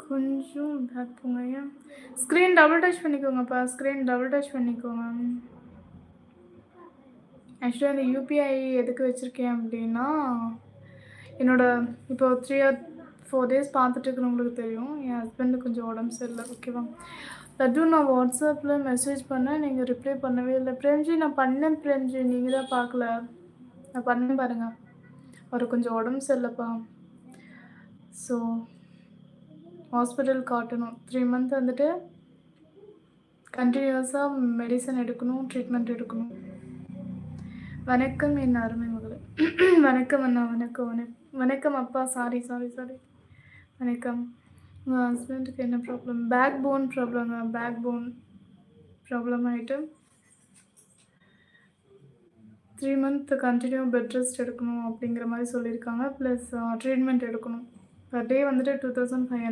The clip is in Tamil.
கொஞ்சம் பேக் போங்க ஐயா. ஸ்க்ரீன் டபுள் டச் பண்ணிக்கோங்கப்பா. ஸ்க்ரீன் டபுள் டச் பண்ணிக்கோங்க. ஆக்சுவலா இந்த யூபிஐ எதுக்கு வச்சிருக்கேன் அப்டின்னா, என்னோட இப்போ 3 ஆர் 4 டேஸ் பார்த்துட்டு இருக்கிறவங்களுக்கு தெரியும். என் ஹஸ்பண்டுக்கு கொஞ்சம் உடம்பு சரியில்ல. ஓகேவா? லட்டு நான் வாட்ஸ்அப்ல மெசேஜ் பண்ணேன். நீங்க ரிப்ளை பண்ணவே இல்ல. பிரேம்ஜி நான் பண்ணேன் பிரேம்ஜி. நீங்க தான் பார்க்கல. நான் பண்ணேன் பாருங்க. அவருக்கு கொஞ்சம் உடம்பு சரியில்லப்பா. ஸோ ஹாஸ்பிட்டல் காட்டணும். 3 மந்த் வந்துட்டு கன்டினியூஸா மெடிசன் எடுக்கணும், ட்ரீட்மெண்ட் எடுக்கணும். வணக்கம் என் அருமை மகளே. வணக்கம் அண்ணா. வணக்கம் அப்பா. சாரி. வணக்கம். உங்கள் ஹஸ்பண்டுக்கு என்ன ப்ராப்ளம்? பேக் போன் ப்ராப்ளங்க. பேக் போன் ப்ராப்ளம் ஆகிட்டு 3 மந்த் கண்டினியூ பெட் ரெஸ்ட் எடுக்கணும் அப்படிங்கிற மாதிரி சொல்லியிருக்காங்க. ப்ளஸ் ட்ரீட்மெண்ட் எடுக்கணும். பர் டே வந்துட்டு 2500